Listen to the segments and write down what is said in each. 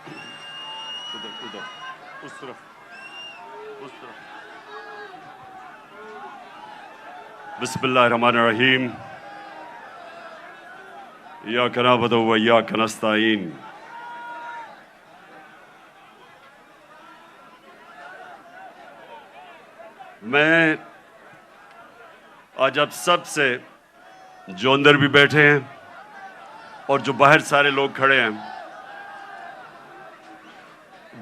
ادھر ادھر اس طرف اس طرف. بسم اللہ الرحمن الرحیم. ایاک نعبد و ایاک نستعین. میں آج آپ سب سے جو اندر بھی بیٹھے ہیں اور جو باہر سارے لوگ کھڑے ہیں،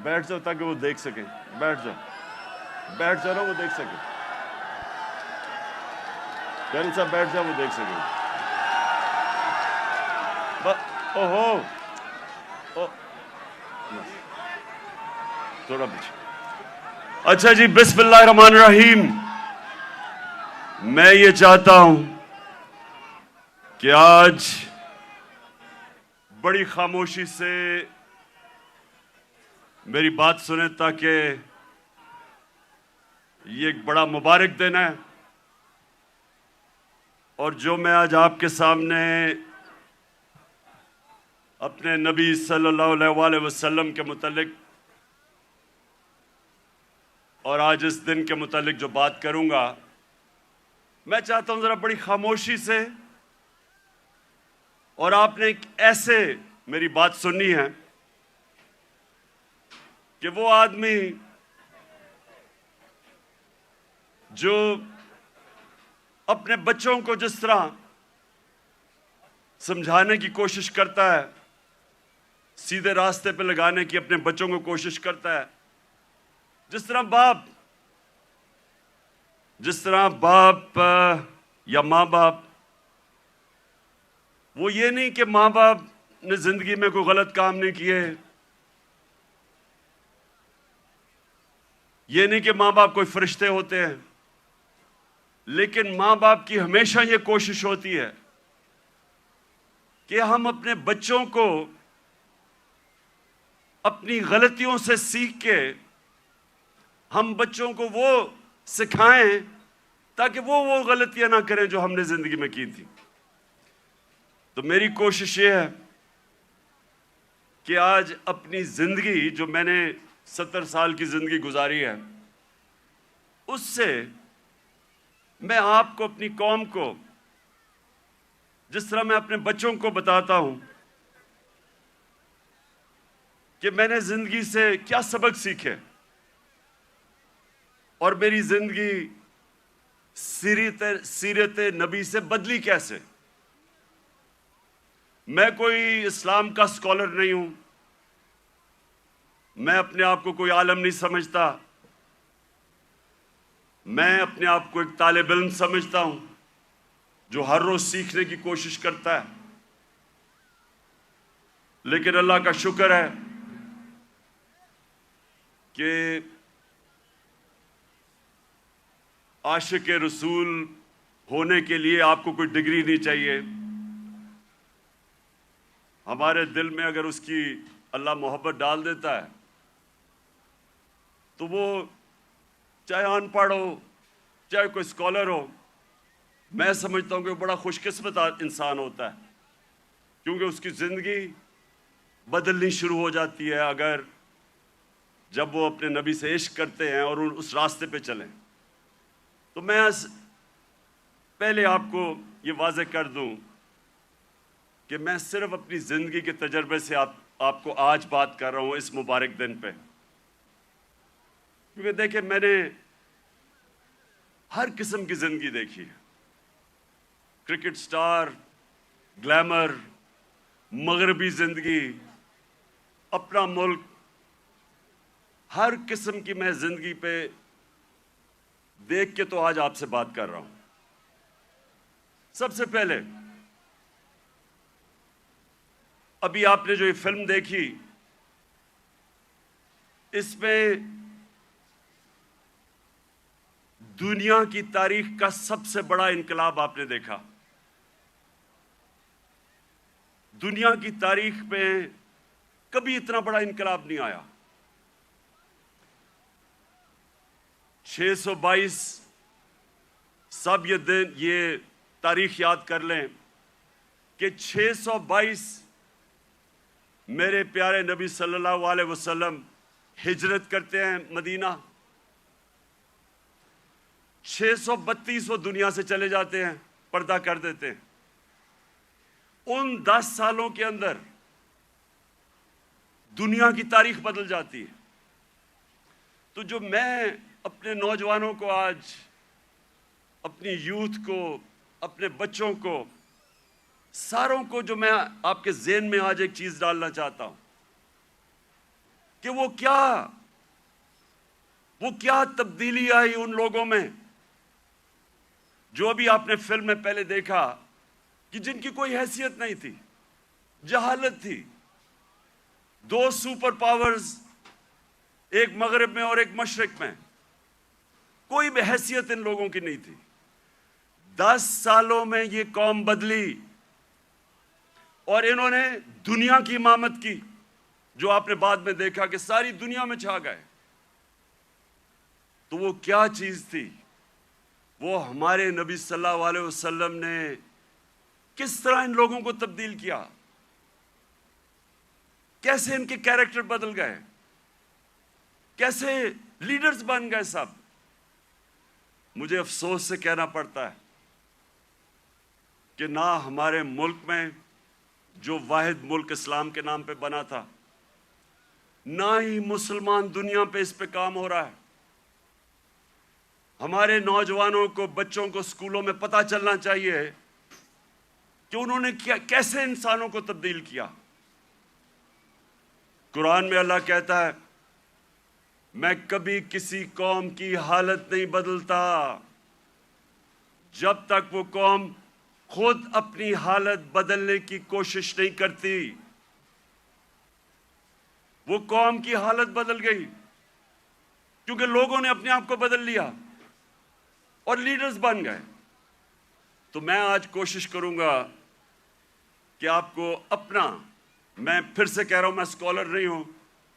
بیٹھ جاؤ تاکہ وہ دیکھ سکیں. بیٹھ جاؤ نا، وہ دیکھ سکیں. کرن صاحب بیٹھ جاؤ، وہ دیکھ سکیں. تھوڑا پیچھے. اچھا جی، بسم اللہ الرحمن الرحیم. میں یہ چاہتا ہوں کہ آج بڑی خاموشی سے میری بات سنیں، تاکہ یہ ایک بڑا مبارک دن ہے. اور جو میں آج آپ کے سامنے اپنے نبی صلی اللہ علیہ وآلہ وسلم کے متعلق اور آج اس دن کے متعلق جو بات کروں گا، میں چاہتا ہوں ذرا بڑی خاموشی سے، اور آپ نے ایک ایسے میری بات سننی ہے کہ وہ آدمی جو اپنے بچوں کو جس طرح سمجھانے کی کوشش کرتا ہے، سیدھے راستے پہ لگانے کی اپنے بچوں کو کوشش کرتا ہے، جس طرح باپ یا ماں باپ، وہ یہ نہیں کہ ماں باپ نے زندگی میں کوئی غلط کام نہیں کیے، یہ نہیں کہ ماں باپ کوئی فرشتے ہوتے ہیں، لیکن ماں باپ کی ہمیشہ یہ کوشش ہوتی ہے کہ ہم اپنے بچوں کو اپنی غلطیوں سے سیکھ کے ہم بچوں کو وہ سکھائیں تاکہ وہ غلطیاں نہ کریں جو ہم نے زندگی میں کی تھی. تو میری کوشش یہ ہے کہ آج اپنی زندگی، جو میں نے 70 سال کی زندگی گزاری ہے، اس سے میں آپ کو، اپنی قوم کو، جس طرح میں اپنے بچوں کو بتاتا ہوں کہ میں نے زندگی سے کیا سبق سیکھے اور میری زندگی سیرت نبی سے بدلی کیسے. میں کوئی اسلام کا اسکالر نہیں ہوں، میں اپنے آپ کو کوئی عالم نہیں سمجھتا، میں اپنے آپ کو ایک طالب علم سمجھتا ہوں جو ہر روز سیکھنے کی کوشش کرتا ہے. لیکن اللہ کا شکر ہے کہ عاشق رسول ہونے کے لیے آپ کو کوئی ڈگری نہیں چاہیے. ہمارے دل میں اگر اس کی اللہ محبت ڈال دیتا ہے تو وہ چاہے ان پڑھ ہو، چاہے کوئی اسکالر ہو، میں سمجھتا ہوں کہ وہ بڑا خوش قسمت انسان ہوتا ہے، کیونکہ اس کی زندگی بدلنی شروع ہو جاتی ہے اگر جب وہ اپنے نبی سے عشق کرتے ہیں اور اس راستے پہ چلیں. تو میں پہلے آپ کو یہ واضح کر دوں کہ میں صرف اپنی زندگی کے تجربے سے آپ کو آج بات کر رہا ہوں اس مبارک دن پہ، کیونکہ دیکھیں میں نے ہر قسم کی زندگی دیکھی ہے. کرکٹ سٹار، گلیمر، مغربی زندگی، اپنا ملک، ہر قسم کی میں زندگی پہ دیکھ کے تو آج آپ سے بات کر رہا ہوں. سب سے پہلے ابھی آپ نے جو یہ فلم دیکھی، اس میں دنیا کی تاریخ کا سب سے بڑا انقلاب آپ نے دیکھا. دنیا کی تاریخ میں کبھی اتنا بڑا انقلاب نہیں آیا. 622 سب یہ تاریخ یاد کر لیں کہ 622 میرے پیارے نبی صلی اللہ علیہ وسلم ہجرت کرتے ہیں مدینہ، 632 وہ دنیا سے چلے جاتے ہیں، پردہ کر دیتے ہیں۔ ان 10 سالوں کے اندر دنیا کی تاریخ بدل جاتی ہے۔ تو جو میں اپنے نوجوانوں کو آج، اپنی یوتھ کو، اپنے بچوں کو، ساروں کو، جو میں آپ کے ذہن میں آج ایک چیز ڈالنا چاہتا ہوں کہ وہ کیا تبدیلی آئی ان لوگوں میں جو ابھی آپ نے فلم میں پہلے دیکھا کہ جن کی کوئی حیثیت نہیں تھی، جہالت تھی۔ 2 سپر پاورز، ایک مغرب میں اور ایک مشرق میں، کوئی بھی حیثیت ان لوگوں کی نہیں تھی۔ 10 سالوں میں یہ قوم بدلی اور انہوں نے دنیا کی امامت کی، جو آپ نے بعد میں دیکھا کہ ساری دنیا میں چھا گئے۔ تو وہ کیا چیز تھی؟ وہ ہمارے نبی صلی اللہ علیہ وسلم نے کس طرح ان لوگوں کو تبدیل کیا، کیسے ان کے کیریکٹر بدل گئے، کیسے لیڈرز بن گئے سب۔ مجھے افسوس سے کہنا پڑتا ہے کہ نہ ہمارے ملک میں، جو واحد ملک اسلام کے نام پہ بنا تھا، نہ ہی مسلمان دنیا پہ اس پہ کام ہو رہا ہے۔ ہمارے نوجوانوں کو، بچوں کو اسکولوں میں پتہ چلنا چاہیے کہ انہوں نے کیسے انسانوں کو تبدیل کیا۔ قرآن میں اللہ کہتا ہے، میں کبھی کسی قوم کی حالت نہیں بدلتا جب تک وہ قوم خود اپنی حالت بدلنے کی کوشش نہیں کرتی۔ وہ قوم کی حالت بدل گئی کیونکہ لوگوں نے اپنے آپ کو بدل لیا اور لیڈرز بن گئے۔ تو میں آج کوشش کروں گا کہ آپ کو میں پھر سے کہہ رہا ہوں، میں اسکالر نہیں ہوں،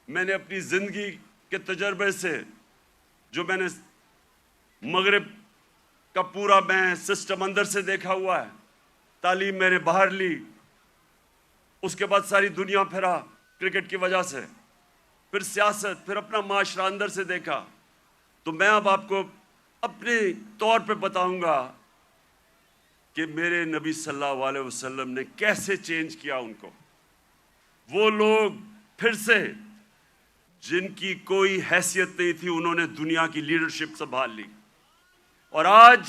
میں نے اپنی زندگی کے تجربے سے، جو میں نے مغرب کا پورا میں سسٹم اندر سے دیکھا ہوا ہے، تعلیم میں نے باہر لی، اس کے بعد ساری دنیا پھرا کرکٹ کی وجہ سے، پھر سیاست، پھر اپنا معاشرہ اندر سے دیکھا۔ تو میں اب آپ کو اپنے طور پہ بتاؤں گا کہ میرے نبی صلی اللہ علیہ وسلم نے کیسے چینج کیا ان کو۔ وہ لوگ پھر سے، جن کی کوئی حیثیت نہیں تھی، انہوں نے دنیا کی لیڈرشپ سنبھال لی۔ اور آج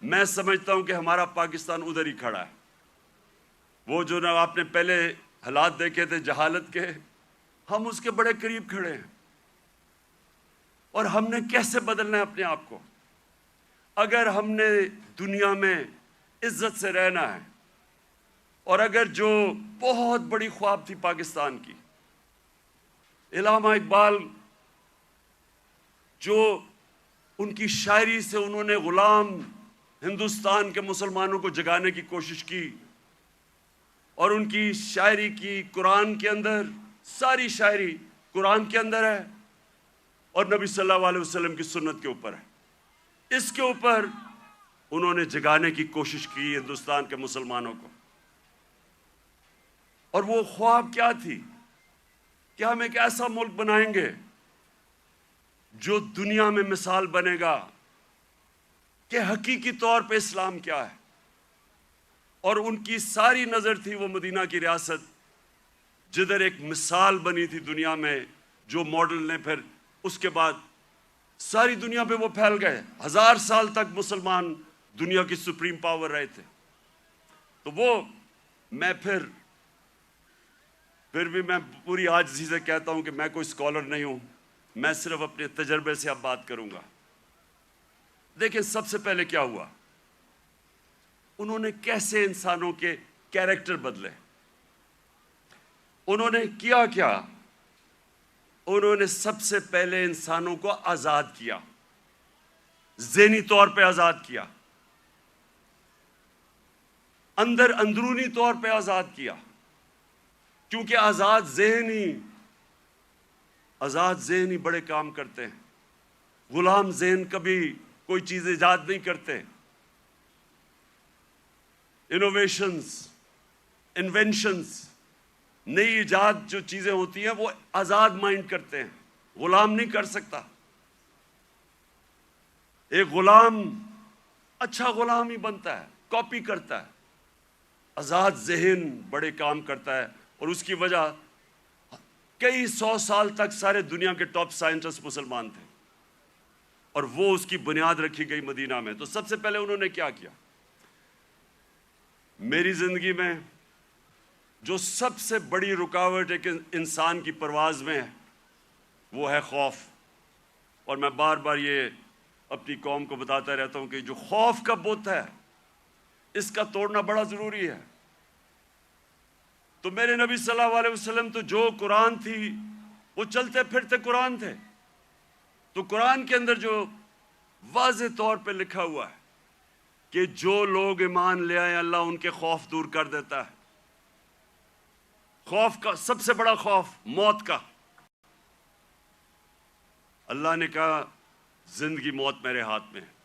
میں سمجھتا ہوں کہ ہمارا پاکستان ادھر ہی کھڑا ہے۔ وہ جو نا آپ نے پہلے حالات دیکھے تھے جہالت کے، ہم اس کے بڑے قریب کھڑے ہیں۔ اور ہم نے کیسے بدلنا ہے اپنے آپ کو؟ اگر ہم نے دنیا میں عزت سے رہنا ہے، اور اگر جو بہت بڑی خواب تھی پاکستان کی، علامہ اقبال، جو ان کی شاعری سے انہوں نے غلام ہندوستان کے مسلمانوں کو جگانے کی کوشش کی، اور ان کی شاعری کی قرآن کے اندر، ساری شاعری قرآن کے اندر ہے اور نبی صلی اللہ علیہ وسلم کی سنت کے اوپر ہے۔ اس کے اوپر انہوں نے جگانے کی کوشش کی ہندوستان کے مسلمانوں کو۔ اور وہ خواب کیا تھی کہ ہم ایک ایسا ملک بنائیں گے جو دنیا میں مثال بنے گا کہ حقیقی طور پہ اسلام کیا ہے۔ اور ان کی ساری نظر تھی وہ مدینہ کی ریاست، جدھر ایک مثال بنی تھی دنیا میں، جو ماڈل نے پھر اس کے بعد ساری دنیا پہ وہ پھیل گئے۔ 1000 سال تک مسلمان دنیا کی سپریم پاور رہے تھے۔ تو وہ میں پھر بھی میں پوری عاجزی سے کہتا ہوں کہ میں کوئی اسکالر نہیں ہوں، میں صرف اپنے تجربے سے اب بات کروں گا۔ دیکھیں، سب سے پہلے کیا ہوا، انہوں نے کیسے انسانوں کے کیریکٹر بدلے۔ انہوں نے کیا انہوں نے سب سے پہلے انسانوں کو آزاد کیا، ذہنی طور پہ آزاد کیا، اندرونی طور پہ آزاد کیا، کیونکہ آزاد ذہن ہی بڑے کام کرتے ہیں۔ غلام ذہن کبھی کوئی چیز ایجاد نہیں کرتے۔ انوویشنز، انوینشنز، نئی ایجاد جو چیزیں ہوتی ہیں وہ آزاد مائنڈ کرتے ہیں، غلام نہیں کر سکتا۔ ایک غلام اچھا غلام ہی بنتا ہے، کاپی کرتا ہے۔ آزاد ذہن بڑے کام کرتا ہے، اور اس کی وجہ کئی 100 سال تک سارے دنیا کے ٹاپ سائنٹسٹ مسلمان تھے، اور وہ اس کی بنیاد رکھی گئی مدینہ میں۔ تو سب سے پہلے انہوں نے کیا کیا؟ میری زندگی میں جو سب سے بڑی رکاوٹ ایک انسان کی پرواز میں ہے وہ ہے خوف۔ اور میں بار بار یہ اپنی قوم کو بتاتا رہتا ہوں کہ جو خوف کا بت ہے اس کا توڑنا بڑا ضروری ہے۔ تو میرے نبی صلی اللہ علیہ وسلم تو جو قرآن تھی وہ چلتے پھرتے قرآن تھے۔ تو قرآن کے اندر جو واضح طور پہ لکھا ہوا ہے کہ جو لوگ ایمان لے آئے اللہ ان کے خوف دور کر دیتا ہے۔ خوف کا سب سے بڑا خوف موت کا۔ اللہ نے کہا زندگی موت میرے ہاتھ میں ہے۔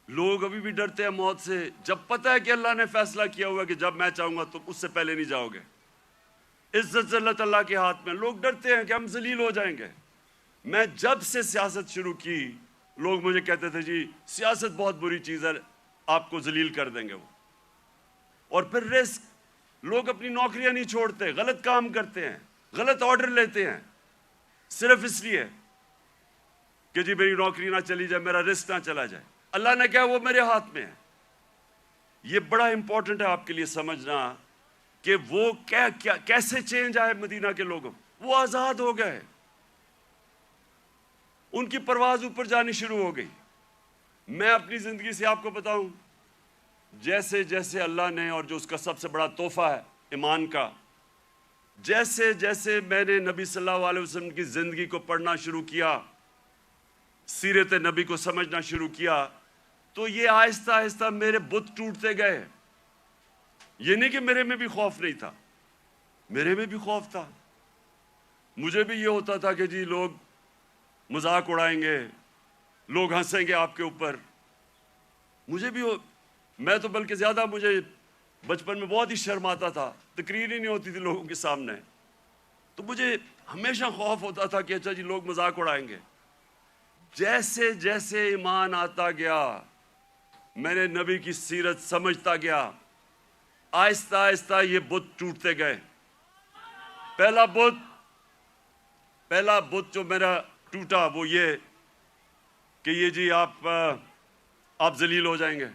لوگ ابھی بھی ڈرتے ہیں موت سے، جب پتہ ہے کہ اللہ نے فیصلہ کیا ہوا ہے کہ جب میں چاہوں گا تو اس سے پہلے نہیں جاؤ گے۔ عزت ذلت اللہ کے ہاتھ میں۔ لوگ ڈرتے ہیں کہ ہم ذلیل ہو جائیں گے۔ میں جب سے سیاست شروع کی لوگ مجھے کہتے تھے جی سیاست بہت بری چیز ہے، آپ کو ذلیل کر دیں گے وہ۔ اور پھر رسک، لوگ اپنی نوکریاں نہیں چھوڑتے، غلط کام کرتے ہیں، غلط آرڈر لیتے ہیں، صرف اس لیے کہ جی میری نوکری نہ چلی جائے، میرا رسک نہ چلا جائے۔ اللہ نے کہا وہ میرے ہاتھ میں ہے۔ یہ بڑا امپورٹنٹ ہے آپ کے لیے سمجھنا کہ وہ کیسے چینج آئے مدینہ کے لوگوں۔ وہ آزاد ہو گئے، ان کی پرواز اوپر جانی شروع ہو گئی۔ میں اپنی زندگی سے آپ کو بتاؤں، جیسے جیسے اللہ نے، اور جو اس کا سب سے بڑا تحفہ ہے ایمان کا، جیسے جیسے میں نے نبی صلی اللہ علیہ وسلم کی زندگی کو پڑھنا شروع کیا، سیرت نبی کو سمجھنا شروع کیا، تو یہ آہستہ آہستہ میرے بت ٹوٹتے گئے۔ یہ نہیں کہ میرے میں بھی خوف نہیں تھا، میرے میں بھی خوف تھا۔ مجھے بھی یہ ہوتا تھا کہ جی لوگ مذاق اڑائیں گے، لوگ ہنسیں گے آپ کے اوپر۔ مجھے بھی میں تو بلکہ زیادہ، مجھے بچپن میں بہت ہی شرم آتا تھا، تقریر ہی نہیں ہوتی تھی لوگوں کے سامنے۔ تو مجھے ہمیشہ خوف ہوتا تھا کہ اچھا جی لوگ مذاق اڑائیں گے۔ جیسے جیسے ایمان آتا گیا، میں نے نبی کی سیرت سمجھتا گیا، آہستہ آہستہ یہ بت ٹوٹتے گئے۔ پہلا بت جو میرا ٹوٹا وہ یہ کہ یہ جی آپ ذلیل ہو جائیں گے،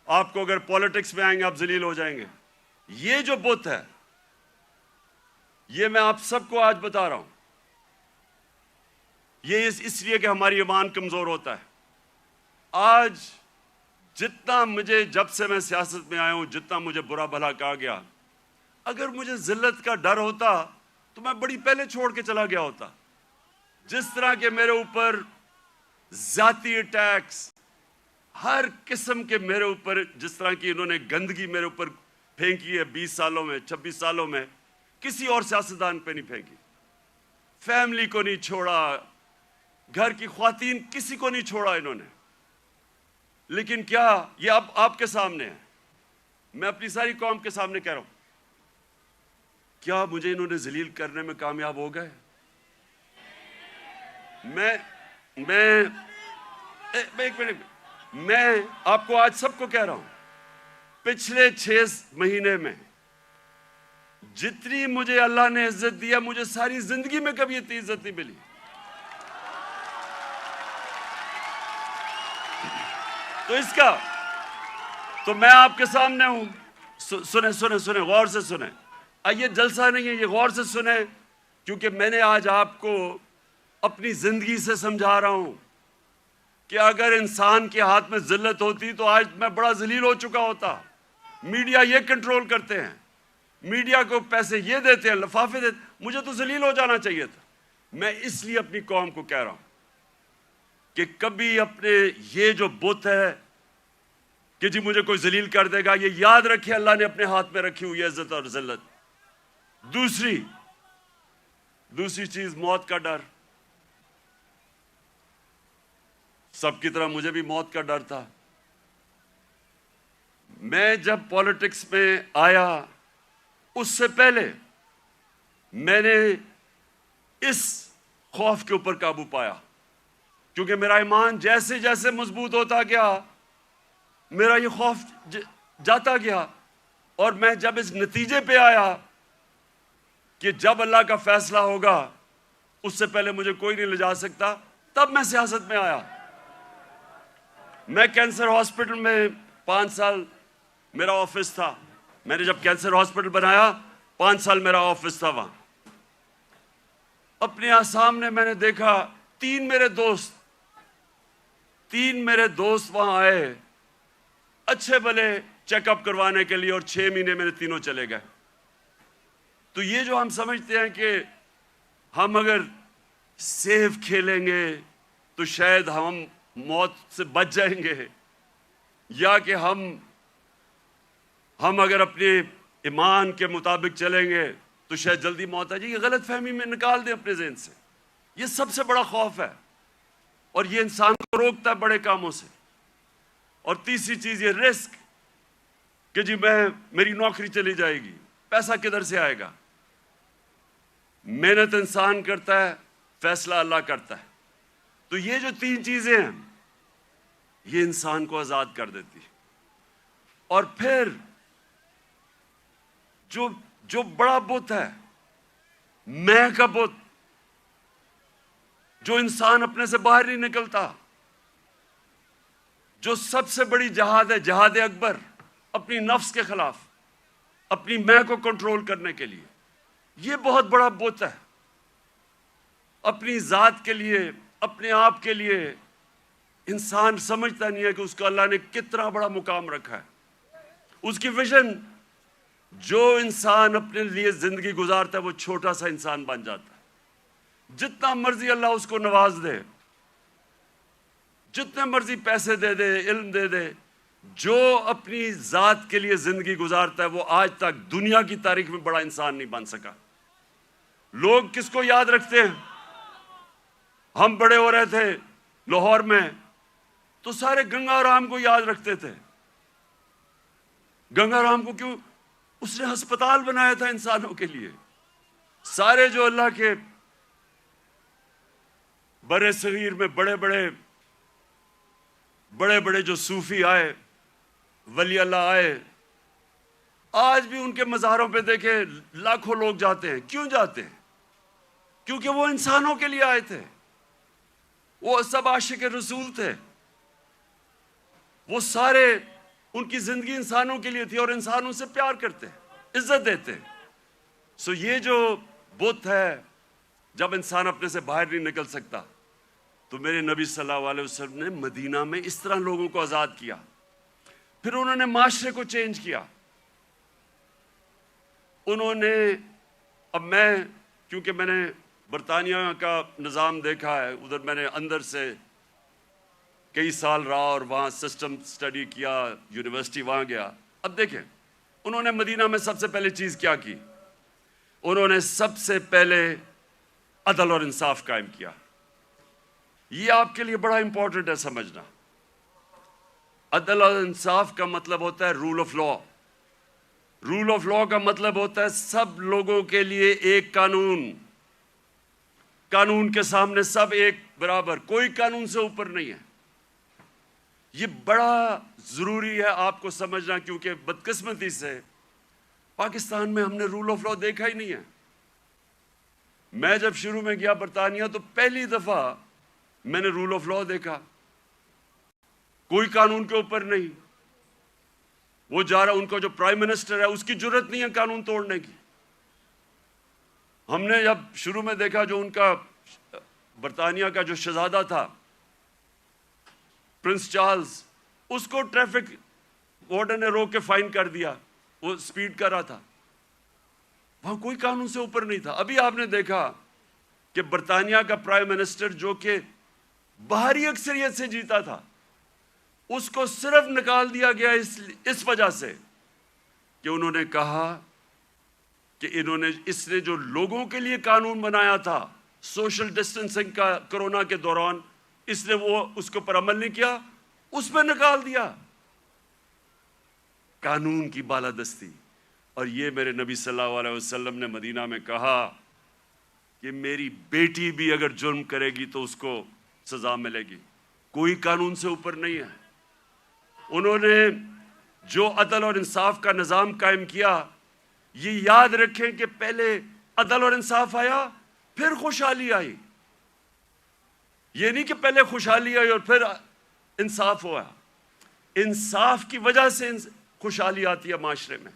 آپ کو اگر پولیٹکس میں آئیں گے آپ ذلیل ہو جائیں گے۔ یہ جو بت ہے یہ میں آپ سب کو آج بتا رہا ہوں، یہ اس لیے کہ ہماری ایمان کمزور ہوتا ہے۔ آج جتنا مجھے، جب سے میں سیاست میں آیا ہوں، جتنا مجھے برا بھلا کہا گیا، اگر مجھے ذلت کا ڈر ہوتا تو میں بڑی پہلے چھوڑ کے چلا گیا ہوتا۔ جس طرح کہ میرے اوپر ذاتی اٹیکس، ہر قسم کے میرے اوپر، جس طرح کی انہوں نے گندگی میرے اوپر پھینکی ہے 20 سالوں میں، 26 سالوں میں، کسی اور سیاستدان پہ نہیں پھینکی۔ فیملی کو نہیں چھوڑا، گھر کی خواتین، کسی کو نہیں چھوڑا انہوں نے۔ لیکن کیا یہ اب آپ کے سامنے ہے، میں اپنی ساری قوم کے سامنے کہہ رہا ہوں، کیا مجھے انہوں نے ذلیل کرنے میں کامیاب ہو گئے؟ میں آپ کو آج سب کو کہہ رہا ہوں، پچھلے 6 مہینے میں جتنی مجھے اللہ نے عزت دیا، مجھے ساری زندگی میں کبھی اتنی عزت نہیں ملی۔ تو اس کا تو میں آپ کے سامنے ہوں، سنیں غور سے سنیں۔ یہ جلسہ نہیں ہے، یہ غور سے سنیں، کیونکہ میں نے آج آپ کو اپنی زندگی سے سمجھا رہا ہوں کہ اگر انسان کے ہاتھ میں ذلت ہوتی تو آج میں بڑا ذلیل ہو چکا ہوتا۔ میڈیا یہ کنٹرول کرتے ہیں، میڈیا کو پیسے یہ دیتے ہیں، لفافے دیتے ہیں، مجھے تو ذلیل ہو جانا چاہیے تھا۔ میں اس لیے اپنی قوم کو کہہ رہا ہوں کہ کبھی اپنے یہ جو بت ہے کہ جی مجھے کوئی ذلیل کر دے گا، یہ یاد رکھے اللہ نے اپنے ہاتھ میں رکھی ہوئی ہے عزت اور ذلت۔ دوسری چیز موت کا ڈر۔ سب کی طرح مجھے بھی موت کا ڈر تھا۔ میں جب پالیٹکس میں آیا اس سے پہلے میں نے اس خوف کے اوپر قابو پایا، کیونکہ میرا ایمان جیسے جیسے مضبوط ہوتا گیا میرا یہ خوف جاتا گیا، اور میں جب اس نتیجے پہ آیا کہ جب اللہ کا فیصلہ ہوگا اس سے پہلے مجھے کوئی نہیں لے جا سکتا، تب میں سیاست میں آیا۔ میں کینسر ہاسپٹل میں 5 سال میرا آفس تھا، میں نے جب کینسر ہاسپٹل بنایا 5 سال میرا آفس تھا وہاں۔ اپنے سامنے میں نے دیکھا 3 میرے دوست وہاں آئے اچھے بھلے چیک اپ کروانے کے لیے، اور 6 مہینے میں تینوں چلے گئے۔ تو یہ جو ہم سمجھتے ہیں کہ ہم اگر سیف کھیلیں گے تو شاید ہم موت سے بچ جائیں گے، یا کہ ہم اگر اپنے ایمان کے مطابق چلیں گے تو شاید جلدی موت آ جائے، یہ غلط فہمی میں نکال دیں اپنے ذہن سے۔ یہ سب سے بڑا خوف ہے، اور یہ انسان کو روکتا ہے بڑے کاموں سے۔ اور تیسری چیز یہ رسک، کہ جی میری نوکری چلی جائے گی، پیسہ کدھر سے آئے گا؟ محنت انسان کرتا ہے، فیصلہ اللہ کرتا ہے۔ تو یہ جو 3 چیزیں ہیں یہ انسان کو آزاد کر دیتی۔ اور پھر جو بڑا بت ہے، میں کا بت، جو انسان اپنے سے باہر نہیں نکلتا، جو سب سے بڑی جہاد ہے، جہاد اکبر، اپنی نفس کے خلاف، اپنی میں کو کنٹرول کرنے کے لیے، یہ بہت بڑا بت ہے۔ اپنی ذات کے لیے، اپنے آپ کے لیے انسان سمجھتا نہیں ہے کہ اس کو اللہ نے کتنا بڑا مقام رکھا ہے۔ اس کی ویژن، جو انسان اپنے لیے زندگی گزارتا ہے وہ چھوٹا سا انسان بن جاتا ہے۔ جتنا مرضی اللہ اس کو نواز دے، جتنے مرضی پیسے دے دے، علم دے دے، جو اپنی ذات کے لیے زندگی گزارتا ہے وہ آج تک دنیا کی تاریخ میں بڑا انسان نہیں بن سکا۔ لوگ کس کو یاد رکھتے ہیں؟ ہم بڑے ہو رہے تھے لاہور میں تو سارے گنگا رام کو یاد رکھتے تھے۔ گنگا رام کو کیوں؟ اس نے ہسپتال بنایا تھا انسانوں کے لیے۔ سارے جو اللہ کے برے صغیر میں بڑے بڑے جو صوفی آئے، ولی اللہ آئے، آج بھی ان کے مزاروں پہ دیکھیں لاکھوں لوگ جاتے ہیں۔ کیوں جاتے ہیں؟ کیونکہ وہ انسانوں کے لیے آئے تھے، وہ سب عاشق رسول تھے، وہ سارے ان کی زندگی انسانوں کے لیے تھی، اور انسان ان سے پیار کرتے، عزت دیتے۔ سو یہ جو بت ہے، جب انسان اپنے سے باہر نہیں نکل سکتا، تو میرے نبی صلی اللہ علیہ وسلم نے مدینہ میں اس طرح لوگوں کو آزاد کیا۔ پھر انہوں نے معاشرے کو چینج کیا۔ انہوں نے، اب کیونکہ میں نے برطانیہ کا نظام دیکھا ہے، ادھر میں نے اندر سے کئی سال رہا اور وہاں سسٹم سٹڈی کیا، یونیورسٹی وہاں گیا۔ اب دیکھیں انہوں نے مدینہ میں سب سے پہلے چیز کیا کی؟ انہوں نے سب سے پہلے عدل اور انصاف قائم کیا۔ یہ آپ کے لیے بڑا امپورٹنٹ ہے سمجھنا۔ عدل اور انصاف کا مطلب ہوتا ہے rule of law. Rule of law کا مطلب ہوتا ہے سب لوگوں کے لیے ایک قانون، قانون کے سامنے سب ایک برابر، کوئی قانون سے اوپر نہیں ہے۔ یہ بڑا ضروری ہے آپ کو سمجھنا، کیونکہ بدقسمتی سے پاکستان میں ہم نے رول آف لا دیکھا ہی نہیں ہے۔ میں جب شروع میں گیا برطانیہ تو پہلی دفعہ میں نے رول آف لا دیکھا، کوئی قانون کے اوپر نہیں۔ وہ جا رہا، ان کا جو پرائم منسٹر ہے اس کی جرت نہیں ہے قانون توڑنے کی۔ ہم نے جب شروع میں دیکھا، جو ان کا برطانیہ کا جو شہزادہ تھا پرنس چارلز، اس کو ٹریفک وارڈن نے روک کے فائن کر دیا، وہ سپیڈ کر رہا تھا۔ وہاں کوئی قانون سے اوپر نہیں تھا۔ ابھی آپ نے دیکھا کہ برطانیہ کا پرائم منسٹر، جو کہ باہری اکثریت سے جیتا تھا، اس کو صرف نکال دیا گیا اس وجہ سے کہ انہوں نے کہا کہ اس نے جو لوگوں کے لیے قانون بنایا تھا سوشل ڈسٹنسنگ کا کرونا کے دوران، اس نے اس کے پر عمل نہیں کیا، اس پہ نکال دیا۔ قانون کی بالادستی. اور یہ میرے نبی صلی اللہ علیہ وسلم نے مدینہ میں کہا کہ میری بیٹی بھی اگر جرم کرے گی تو اس کو سزا ملے گی. کوئی قانون سے اوپر نہیں ہے. انہوں نے جو عدل اور انصاف کا نظام قائم کیا، یہ یاد رکھیں کہ پہلے عدل اور انصاف آیا پھر خوشحالی آئی. یہ نہیں کہ پہلے خوشحالی آئی اور پھر انصاف ہوا. انصاف کی وجہ سے خوشحالی آتی ہے معاشرے میں.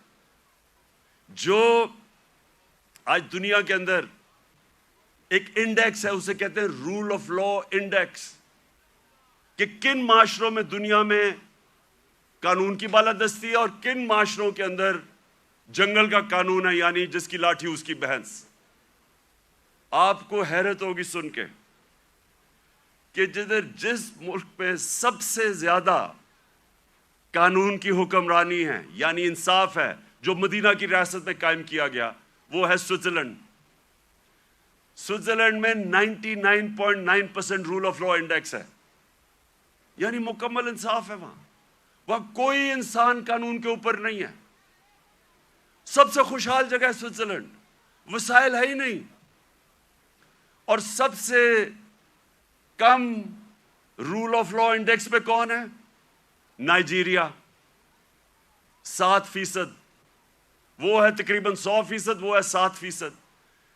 جو آج دنیا کے اندر ایک انڈیکس ہے، اسے کہتے ہیں رول آف لا انڈیکس، کہ کن معاشروں میں دنیا میں قانون کی بالادستی ہے اور کن معاشروں کے اندر جنگل کا قانون ہے، یعنی جس کی لاٹھی اس کی بھینس. آپ کو حیرت ہوگی سن کے کہ جس ملک میں سب سے زیادہ قانون کی حکمرانی ہے، یعنی انصاف ہے، جو مدینہ کی ریاست میں قائم کیا گیا، وہ ہے سوئٹزرلینڈ. سوئٹزرلینڈ میں 99.9% رول آف لا انڈیکس ہے، یعنی مکمل انصاف ہے. وہاں کوئی انسان قانون کے اوپر نہیں ہے. سب سے خوشحال جگہ ہے سوئٹزرلینڈ. وسائل ہے ہی نہیں. اور سب سے کم رول آف لا انڈیکس پہ کون ہے؟ نائجیریا، 7%. وہ ہے تقریباً 100%، وہ ہے 7%.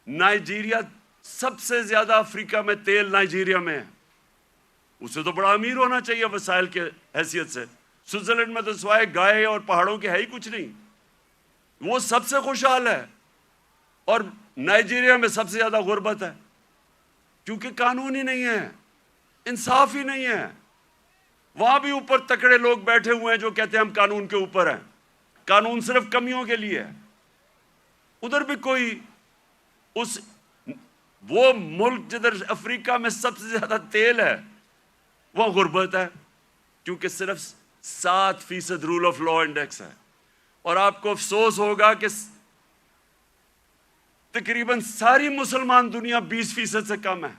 نائجیریا سب سے زیادہ افریقہ میں تیل نائجیریا میں ہے. اسے تو بڑا امیر ہونا چاہیے وسائل کے حیثیت سے. سوئٹزرلینڈ میں تو سوائے گائے اور پہاڑوں کے ہے ہی کچھ نہیں. وہ سب سے خوشحال ہے. اور نائجیریا میں سب سے زیادہ غربت ہے، کیونکہ قانون ہی نہیں ہے، انصاف ہی نہیں ہے. وہاں بھی اوپر تکڑے لوگ بیٹھے ہوئے ہیں جو کہتے ہیں ہم قانون کے اوپر ہیں. قانون صرف کمیوں کے لیے ہے. ادھر بھی کوئی وہ ملک جدھر افریقہ میں سب سے زیادہ تیل ہے، وہاں غربت ہے، کیونکہ صرف 7% رول آف لا انڈیکس ہے. اور آپ کو افسوس ہوگا کہ تقریباً ساری مسلمان دنیا 20% سے کم ہے.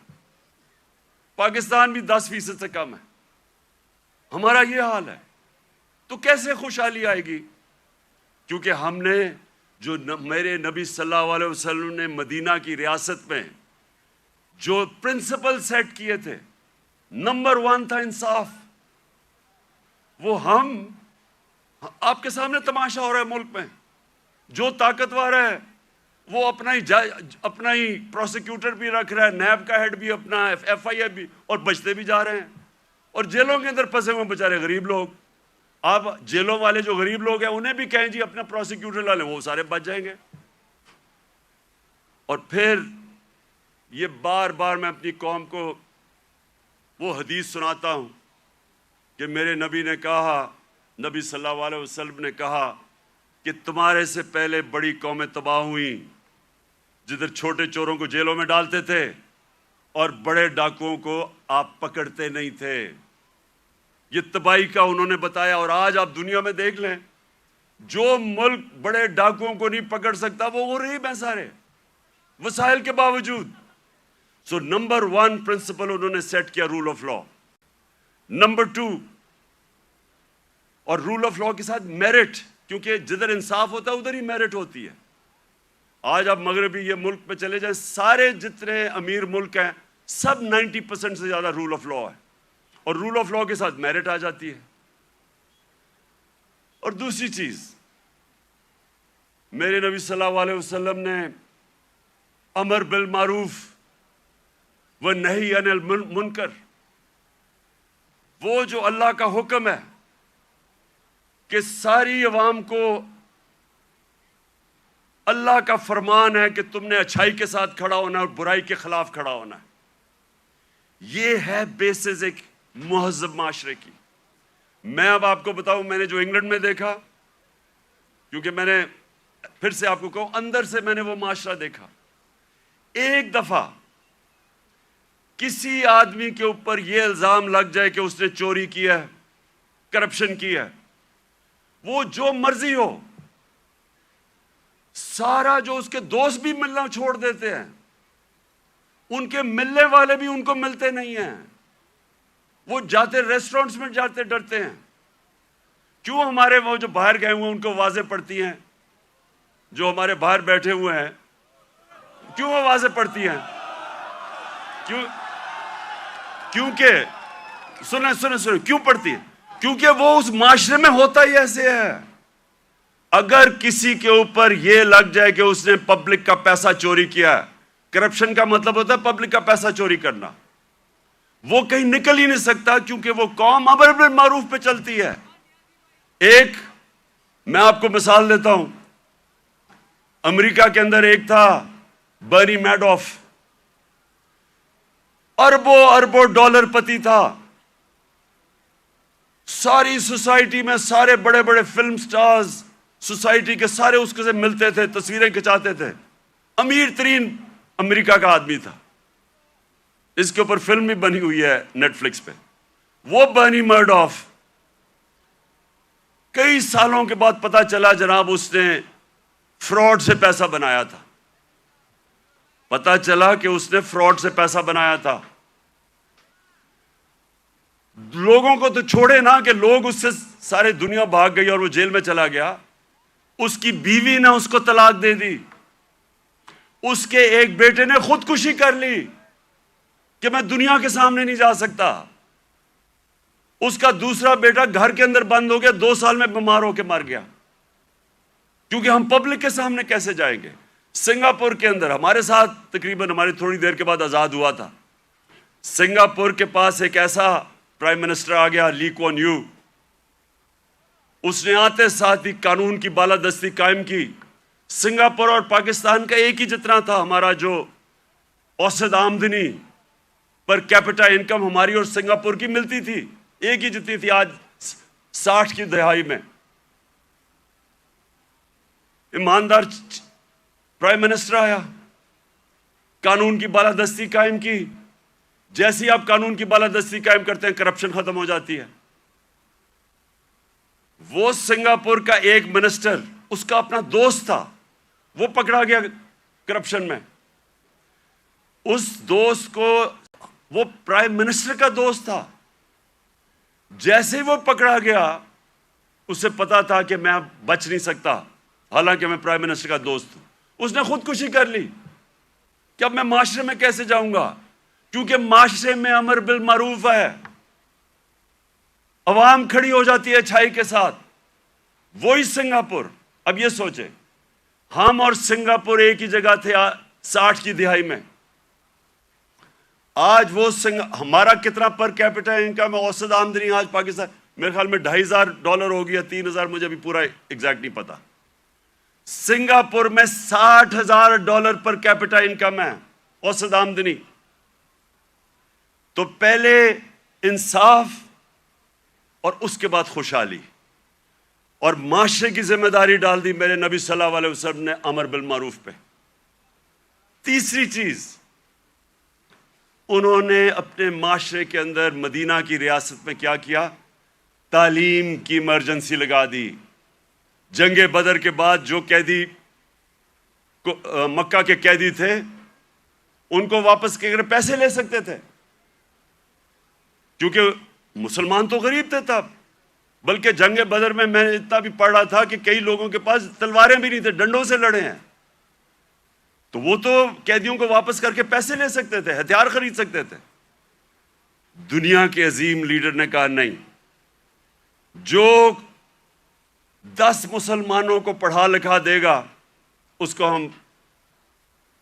پاکستان بھی 10% سے کم ہے. ہمارا یہ حال ہے. تو کیسے خوشحالی آئے گی؟ کیونکہ ہم نے جو میرے نبی صلی اللہ علیہ وسلم نے مدینہ کی ریاست میں جو پرنسپل سیٹ کیے تھے، نمبر 1 تھا انصاف. وہ آپ کے سامنے تماشا ہو رہا ہے. ملک میں جو طاقتور ہے وہ اپنا ہی پروسیکیوٹر بھی رکھ رہا ہے، نیب کا ہیڈ بھی اپنا، FIA بھی، اور بچتے بھی جا رہے ہیں. اور جیلوں کے اندر پھنسے ہوئے بیچارے غریب لوگ. آپ جیلوں والے جو غریب لوگ ہیں انہیں بھی کہیں جی اپنا پروسیکیوٹر لا لیں، وہ سارے بچ جائیں گے. اور پھر یہ بار بار میں اپنی قوم کو وہ حدیث سناتا ہوں کہ میرے نبی نے کہا، نبی صلی اللہ علیہ وسلم نے کہا کہ تمہارے سے پہلے بڑی قومیں تباہ ہوئیں جدھر چھوٹے چوروں کو جیلوں میں ڈالتے تھے اور بڑے ڈاکوؤں کو آپ پکڑتے نہیں تھے. یہ تباہی کا انہوں نے بتایا. اور آج آپ دنیا میں دیکھ لیں، جو ملک بڑے ڈاکوؤں کو نہیں پکڑ سکتا وہ غریب ہیں سارے، وسائل کے باوجود. سو نمبر 1 پرنسپل انہوں نے سیٹ کیا رول آف لا. نمبر 2، اور رول آف لا کے ساتھ میرٹ، کیونکہ جدھر انصاف ہوتا ہے ادھر ہی میرٹ ہوتی ہے. آج آپ مغربی یہ ملک پہ چلے جائیں، سارے جتنے امیر ملک ہیں سب 90% سے زیادہ رول آف لا ہے. اور رول آف لا کے ساتھ میرٹ آ جاتی ہے. اور دوسری چیز، میرے نبی صلی اللہ علیہ وسلم نے امر بالمعروف و نہی عن المنکر، وہ جو اللہ کا حکم ہے کہ ساری عوام کو اللہ کا فرمان ہے کہ تم نے اچھائی کے ساتھ کھڑا ہونا اور برائی کے خلاف کھڑا ہونا ہے. یہ ہے بیسز ایک مہذب معاشرے کی. میں اب آپ کو بتاؤں، میں نے جو انگلینڈ میں دیکھا، کیونکہ میں نے پھر سے آپ کو کہوں اندر سے میں نے وہ معاشرہ دیکھا. ایک دفعہ کسی آدمی کے اوپر یہ الزام لگ جائے کہ اس نے چوری کی ہے، کرپشن کی ہے، وہ جو مرضی ہو، سارا جو اس کے دوست بھی ملنا چھوڑ دیتے ہیں، ان کے ملنے والے بھی ان کو ملتے نہیں ہیں، وہ جاتے ریسٹورنٹس میں جاتے ڈرتے ہیں. کیوں ہمارے وہ جو باہر گئے ہوئے ہیں ان کو آوازیں پڑتی ہیں؟ جو ہمارے باہر بیٹھے ہوئے ہیں کیوں آوازیں پڑتی ہیں؟ کیونکہ سنیں کیوں پڑتی ہے؟ کیونکہ وہ اس معاشرے میں ہوتا ہی ایسے ہے. اگر کسی کے اوپر یہ لگ جائے کہ اس نے پبلک کا پیسہ چوری کیا ہے، کرپشن کا مطلب ہوتا ہے پبلک کا پیسہ چوری کرنا، وہ کہیں نکل ہی نہیں سکتا، کیونکہ وہ قوم امر بالمعروف پہ چلتی ہے. ایک میں آپ کو مثال دیتا ہوں. امریکہ کے اندر ایک تھا برنی میڈوف، اربوں ڈالر پتی تھا. ساری سوسائٹی میں سارے بڑے بڑے فلم سٹارز سوسائٹی کے سارے اس کے سے ملتے تھے، تصویریں کھچاتے تھے. امیر ترین امریکہ کا آدمی تھا. اس کے اوپر فلم بھی بنی ہوئی ہے نیٹ فلکس پہ. وہ برنی میڈوف کئی سالوں کے بعد پتا چلا جناب اس نے فراڈ سے پیسہ بنایا تھا. پتا چلا کہ اس نے فراڈ سے پیسہ بنایا تھا. لوگوں کو تو چھوڑے نا کہ لوگ اس سے سارے دنیا بھاگ گئی اور وہ جیل میں چلا گیا. اس کی بیوی نے اس کو طلاق دے دی. اس کے ایک بیٹے نے خودکشی کر لی کہ میں دنیا کے سامنے نہیں جا سکتا. اس کا دوسرا بیٹا گھر کے اندر بند ہو گیا، 2 سال میں بیمار ہو کے مر گیا. کیونکہ ہم پبلک کے سامنے کیسے جائیں گے؟ سنگاپور کے اندر ہمارے ساتھ تقریباً ہماری تھوڑی دیر کے بعد آزاد ہوا تھا. سنگاپور کے پاس ایک ایسا پرائم منسٹر آ گیا، لی کوان یو. اس نے آتے ساتھ ہی قانون کی بالادستی قائم کی. سنگاپور اور پاکستان کا ایک ہی جتنا تھا. ہمارا جو اوسط آمدنی پر کیپٹا انکم ہماری اور سنگاپور کی ملتی تھی، ایک ہی جتنی تھی. آج 60 کی دہائی میں ایماندار پرائم منسٹر آیا، قانون کی بالادستی قائم کی. جیسے ہی آپ قانون کی بالادستی قائم کرتے ہیں کرپشن ختم ہو جاتی ہے. وہ سنگاپور کا ایک منسٹر، اس کا اپنا دوست تھا، وہ پکڑا گیا کرپشن میں. اس دوست کو، وہ پرائم منسٹر کا دوست تھا، جیسے ہی وہ پکڑا گیا اسے پتا تھا کہ میں اب بچ نہیں سکتا، حالانکہ میں پرائم منسٹر کا دوست ہوں. اس نے خودکشی کر لی کہ اب میں معاشرے میں کیسے جاؤں گا، کیونکہ معاشرے میں امر بالمعروف ہے. عوام کھڑی ہو جاتی ہے اچھائی کے ساتھ. وہی سنگاپور. اب یہ سوچیں، ہم اور سنگاپور ایک ہی جگہ تھے 60 کی دہائی میں. آج وہ ہمارا کتنا پر کیپٹا انکم ہے، اوسط آمدنی آج پاکستان میرے خیال میں $2,500 ہو گیا، 3,000 مجھے ابھی پورا ایگزیکٹ نہیں پتا. سنگاپور میں $60,000 پر کیپٹا انکم ہے، اوسط آمدنی. تو پہلے انصاف اور اس کے بعد خوشحالی اور معاشرے کی ذمہ داری ڈال دی میرے نبی صلی اللہ علیہ وسلم نے امر بالمعروف پہ. تیسری چیز، انہوں نے اپنے معاشرے کے اندر مدینہ کی ریاست میں کیا کیا؟ تعلیم کی ایمرجنسی لگا دی. جنگ بدر کے بعد جو قیدی مکہ کے قیدی تھے ان کو واپس کے پیسے لے سکتے تھے، کیونکہ مسلمان تو غریب تھے تب. بلکہ جنگ بدر میں میں اتنا بھی پڑھ رہا تھا کہ کئی لوگوں کے پاس تلواریں بھی نہیں تھے، ڈنڈوں سے لڑے ہیں. تو وہ تو قیدیوں کو واپس کر کے پیسے لے سکتے تھے، ہتھیار خرید سکتے تھے. دنیا کے عظیم لیڈر نے کہا نہیں، جو 10 مسلمانوں کو پڑھا لکھا دے گا اس کو ہم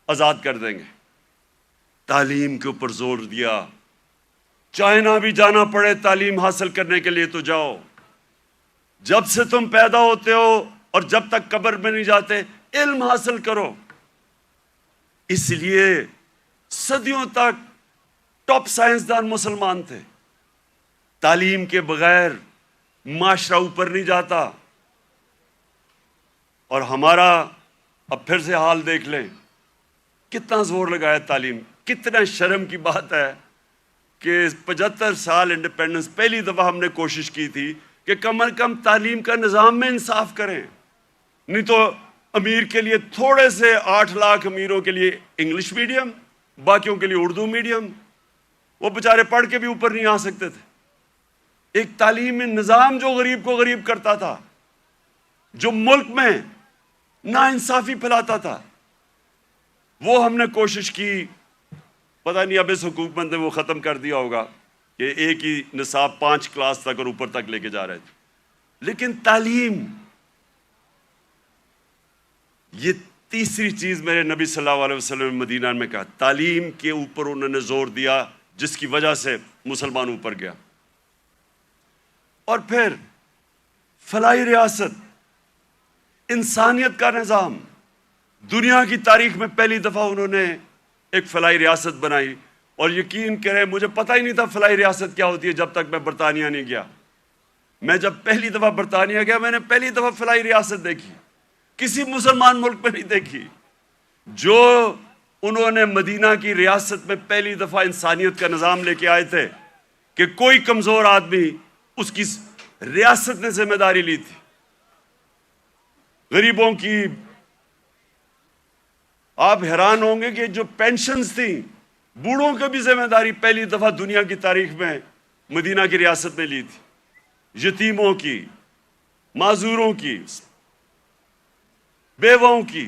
آزاد کر دیں گے. تعلیم کے اوپر زور دیا. چائنا بھی جانا پڑے تعلیم حاصل کرنے کے لیے تو جاؤ. جب سے تم پیدا ہوتے ہو اور جب تک قبر میں نہیں جاتے علم حاصل کرو. اس لیے صدیوں تک ٹاپ سائنسدان مسلمان تھے. تعلیم کے بغیر معاشرہ اوپر نہیں جاتا. اور ہمارا اب پھر سے حال دیکھ لیں، کتنا زور لگایا تعلیم. کتنا شرم کی بات ہے کہ 75 سال انڈیپینڈنس، پہلی دفعہ ہم نے کوشش کی تھی کہ کم از کم تعلیم کا نظام میں انصاف کریں. نہیں تو امیر کے لیے تھوڑے سے 8 لاکھ امیروں کے لیے انگلش میڈیم، باقیوں کے لیے اردو میڈیم. وہ بیچارے پڑھ کے بھی اوپر نہیں آ سکتے تھے. ایک تعلیمی نظام جو غریب کو غریب کرتا تھا، جو ملک میں ناانصافی پھیلاتا تھا، وہ ہم نے کوشش کی. پتہ نہیں اب اس حکومت نے وہ ختم کر دیا ہوگا کہ ایک ہی نصاب 5 کلاس تک اور اوپر تک لے کے جا رہے تھے. لیکن تعلیم، یہ تیسری چیز میرے نبی صلی اللہ علیہ وسلم نے مدینہ میں کہا، تعلیم کے اوپر انہوں نے زور دیا، جس کی وجہ سے مسلمان اوپر گیا. اور پھر فلاحی ریاست، انسانیت کا نظام. دنیا کی تاریخ میں پہلی دفعہ انہوں نے ایک فلاحی ریاست بنائی. اور یقین کریں مجھے پتہ ہی نہیں تھا فلاحی ریاست کیا ہوتی ہے جب تک میں برطانیہ نہیں گیا. میں جب پہلی دفعہ برطانیہ گیا، میں نے پہلی دفعہ فلاحی ریاست دیکھی، کسی مسلمان ملک میں نہیں دیکھی. جو انہوں نے مدینہ کی ریاست میں پہلی دفعہ انسانیت کا نظام لے کے آئے تھے کہ کوئی کمزور آدمی، اس کی ریاست نے ذمہ داری لی تھی. غریبوں کی، آپ حیران ہوں گے کہ جو پینشنز تھیں، بوڑھوں کی بھی ذمہ داری پہلی دفعہ دنیا کی تاریخ میں مدینہ کی ریاست نے لی تھی. یتیموں کی، معذوروں کی، بیواؤں کی.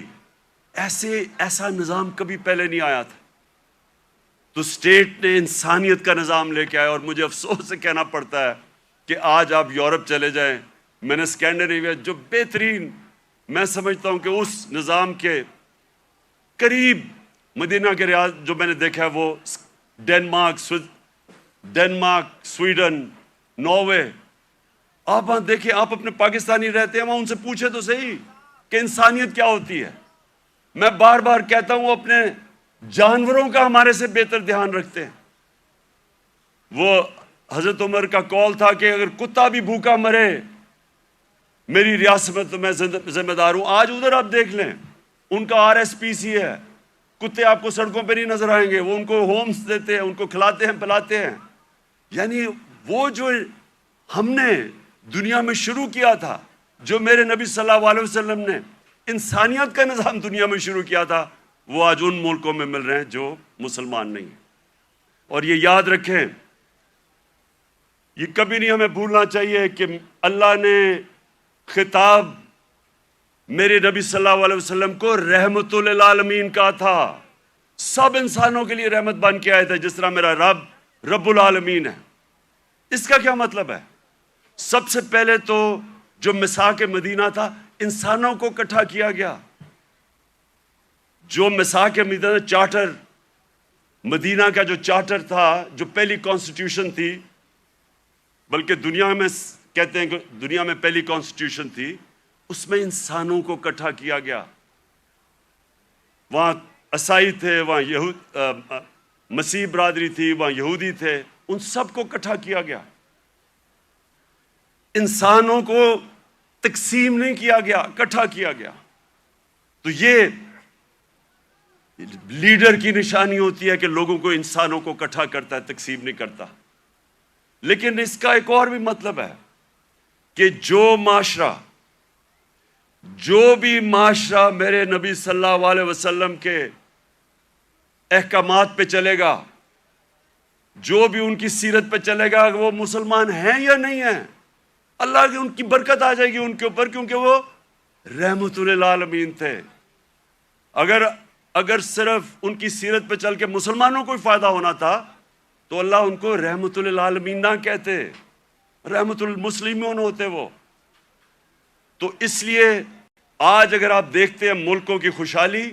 ایسا نظام کبھی پہلے نہیں آیا تھا. تو اسٹیٹ نے انسانیت کا نظام لے کے آیا. اور مجھے افسوس سے کہنا پڑتا ہے کہ آج آپ یورپ چلے جائیں، میں نے اسکینڈینیویا جو بہترین، میں سمجھتا ہوں کہ اس نظام کے قریب مدینہ کے ریاض جو میں نے دیکھا ہے وہ ڈنمارک، سویڈن، ناروے. آپ وہاں دیکھیں، آپ اپنے پاکستانی رہتے ہیں وہاں، ان سے پوچھے تو صحیح کہ انسانیت کیا ہوتی ہے. میں بار بار کہتا ہوں وہ اپنے جانوروں کا ہمارے سے بہتر دھیان رکھتے ہیں. وہ حضرت عمر کا قول تھا کہ اگر کتا بھی بھوکا مرے میری ریاست میں تو میں ذمہ دار ہوں. آج ادھر آپ دیکھ لیں، ان کا RSPC ہے. کتے آپ کو سڑکوں پہ نہیں نظر آئیں گے، وہ ان کو ہومز دیتے ہیں، ان کو کھلاتے ہیں پلاتے ہیں. یعنی وہ جو ہم نے دنیا میں شروع کیا تھا، جو میرے نبی صلی اللہ علیہ وسلم نے انسانیت کا نظام دنیا میں شروع کیا تھا، وہ آج ان ملکوں میں مل رہے ہیں جو مسلمان نہیں ہیں. اور یہ یاد رکھیں، یہ کبھی نہیں ہمیں بھولنا چاہیے کہ اللہ نے خطاب میرے نبی صلی اللہ علیہ وسلم کو رحمت للعالمین کہا تھا. سب انسانوں کے لیے رحمت بن کے آئے تھے، جس طرح میرا رب العالمین ہے. اس کا کیا مطلب ہے؟ سب سے پہلے تو جو میثاق مدینہ تھا، انسانوں کو اکٹھا کیا گیا. جو میثاق مدینہ چارٹر، مدینہ کا جو چارٹر تھا، جو پہلی کانسٹیٹیوشن تھی، بلکہ دنیا میں کہتے ہیں کہ دنیا میں پہلی کانسٹیٹیوشن تھی، اس میں انسانوں کو اکٹھا کیا گیا. وہاں عیسائی تھے، وہاں مسیح برادری تھی، وہاں یہودی تھے، ان سب کو اکٹھا کیا گیا. انسانوں کو تقسیم نہیں کیا گیا، اکٹھا کیا گیا. تو یہ لیڈر کی نشانی ہوتی ہے کہ لوگوں کو، انسانوں کو اکٹھا کرتا ہے، تقسیم نہیں کرتا. لیکن اس کا ایک اور بھی مطلب ہے کہ جو بھی معاشرہ میرے نبی صلی اللہ علیہ وسلم کے احکامات پہ چلے گا، جو بھی ان کی سیرت پہ چلے گا، وہ مسلمان ہیں یا نہیں ہیں، اللہ کی ان کی برکت آ جائے گی ان کے اوپر، کیونکہ وہ رحمت للعالمین تھے. اگر صرف ان کی سیرت پہ چل کے مسلمانوں کو ہی فائدہ ہونا تھا تو اللہ ان کو رحمت للعالمین نہ کہتے، رحمت المسلمون ہوتے وہ. تو اس لیے آج اگر آپ دیکھتے ہیں ملکوں کی خوشحالی،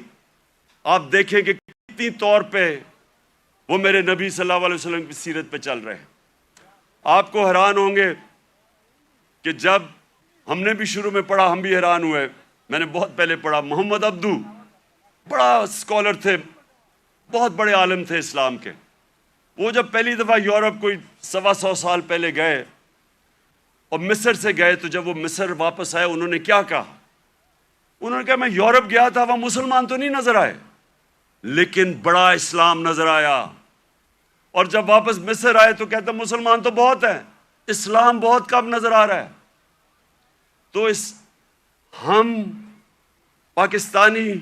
آپ دیکھیں کہ کتنی طور پہ وہ میرے نبی صلی اللہ علیہ وسلم کی سیرت پہ چل رہے ہیں. آپ کو حیران ہوں گے کہ جب ہم نے بھی شروع میں پڑھا، ہم بھی حیران ہوئے. میں نے بہت پہلے پڑھا، محمد عبدو بڑا اسکالر تھے، بہت بڑے عالم تھے اسلام کے. وہ جب پہلی دفعہ یورپ کوئی 125 سال پہلے گئے اور مصر سے گئے، تو جب وہ مصر واپس آئے، انہوں نے کیا کہا؟ انہوں نے کہا میں یورپ گیا تھا، وہاں مسلمان تو نہیں نظر آئے، لیکن بڑا اسلام نظر آیا. اور جب واپس مصر آئے تو کہتے مسلمان تو بہت ہیں، اسلام بہت کم نظر آ رہا ہے. تو ہم پاکستانی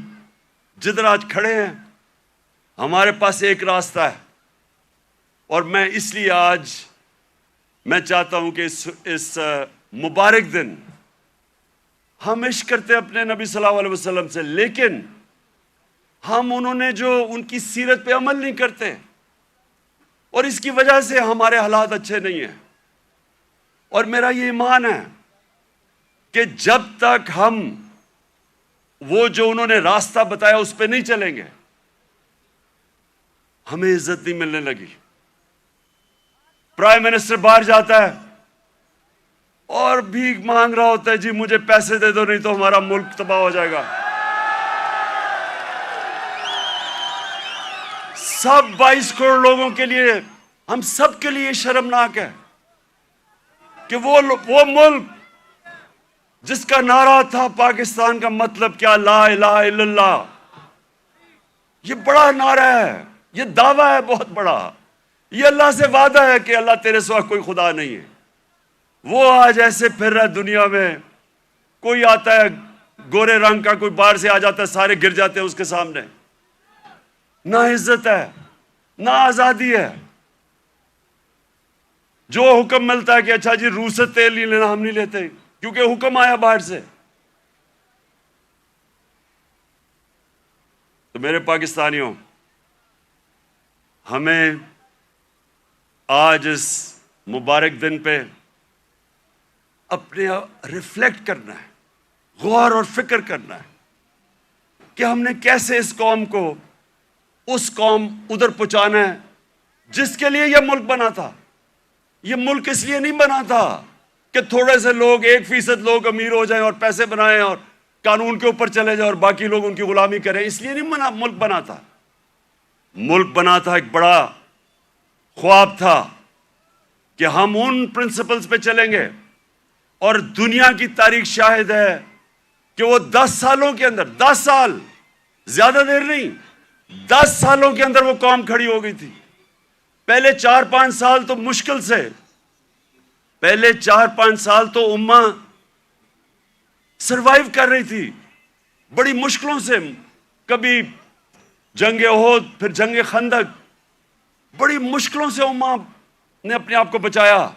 جدھر آج کھڑے ہیں، ہمارے پاس ایک راستہ ہے. اور میں اس لیے آج میں چاہتا ہوں کہ اس مبارک دن ہم عشق کرتے اپنے نبی صلی اللہ علیہ وسلم سے، لیکن ہم انہوں نے جو ان کی سیرت پہ عمل نہیں کرتے، اور اس کی وجہ سے ہمارے حالات اچھے نہیں ہیں۔ اور میرا یہ ایمان ہے کہ جب تک ہم وہ جو انہوں نے راستہ بتایا اس پہ نہیں چلیں گے، ہمیں عزت نہیں ملنے لگی۔ پرائم منسٹر باہر جاتا ہے اور بھیک مانگ رہا ہوتا ہے، جی مجھے پیسے دے دو نہیں تو ہمارا ملک تباہ ہو جائے گا۔ سب 22 کروڑ لوگوں کے لیے، ہم سب کے لیے شرمناک ہے کہ وہ ملک جس کا نعرہ تھا پاکستان کا مطلب کیا، لا الہ الا اللہ، یہ بڑا نعرہ ہے، یہ دعویٰ ہے بہت بڑا، یہ اللہ سے وعدہ ہے کہ اللہ تیرے سوا کوئی خدا نہیں ہے۔ وہ آج ایسے پھر رہا ہے دنیا میں، کوئی آتا ہے گورے رنگ کا، کوئی باہر سے آ جاتا ہے، سارے گر جاتے ہیں اس کے سامنے۔ نہ عزت ہے، نہ آزادی ہے۔ جو حکم ملتا ہے کہ اچھا جی روس سے تیل نہیں لینا، ہم نہیں لیتے کیونکہ حکم آیا باہر سے۔ تو میرے پاکستانیوں، ہمیں آج اس مبارک دن پہ اپنے ریفلیکٹ کرنا ہے، غور اور فکر کرنا ہے کہ ہم نے کیسے اس قوم کو اس قوم ادھر پہنچانا ہے جس کے لیے یہ ملک بنا تھا۔ یہ ملک اس لیے نہیں بنا تھا کہ تھوڑے سے لوگ، 1% لوگ امیر ہو جائیں اور پیسے بنائیں اور قانون کے اوپر چلے جائیں اور باقی لوگ ان کی غلامی کریں، اس لیے نہیں ملک بنا تھا۔ ملک بنا تھا، ایک بڑا خواب تھا کہ ہم ان پرنسپلز پہ چلیں گے، اور دنیا کی تاریخ شاہد ہے کہ وہ 10 سالوں کے اندر، 10 سال، زیادہ دیر نہیں، 10 سالوں کے اندر وہ قوم کھڑی ہو گئی تھی۔ پہلے 4-5 سال تو مشکل سے، پہلے 4-5 سال تو امہ سروائیو کر رہی تھی بڑی مشکلوں سے، کبھی جنگ احد، پھر جنگ خندق، بڑی مشکلوں سے امہ نے اپنے آپ کو بچایا،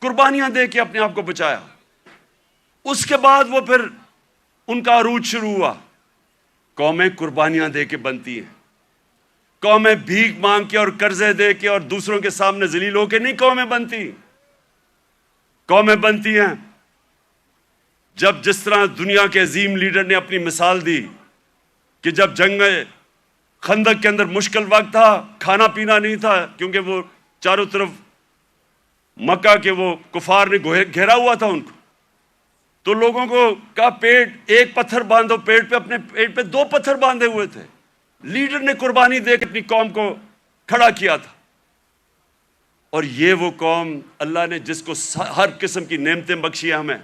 قربانیاں دے کے اپنے آپ کو بچایا۔ اس کے بعد وہ پھر ان کا عروج شروع ہوا۔ قومیں قربانیاں دے کے بنتی ہیں، قومیں بھیک مانگ کے اور قرضے دے کے اور دوسروں کے سامنے ذلیل ہو کے نہیں قومیں بنتی۔ قومیں بنتی ہیں جب، جس طرح دنیا کے عظیم لیڈر نے اپنی مثال دی کہ جب جنگ خندق کے اندر مشکل وقت تھا، کھانا پینا نہیں تھا کیونکہ وہ چاروں طرف مکہ کے وہ کفار نے گھیرا ہوا تھا ان کو، تو لوگوں کو کہا پیٹ ایک پتھر باندھو پیٹ پہ، اپنے پیٹ پہ 2 پتھر باندھے ہوئے تھے۔ لیڈر نے قربانی دے کے اپنی قوم کو کھڑا کیا تھا۔ اور یہ وہ قوم اللہ نے جس کو ہر قسم کی نعمتیں بخشی ہیں، ہمیں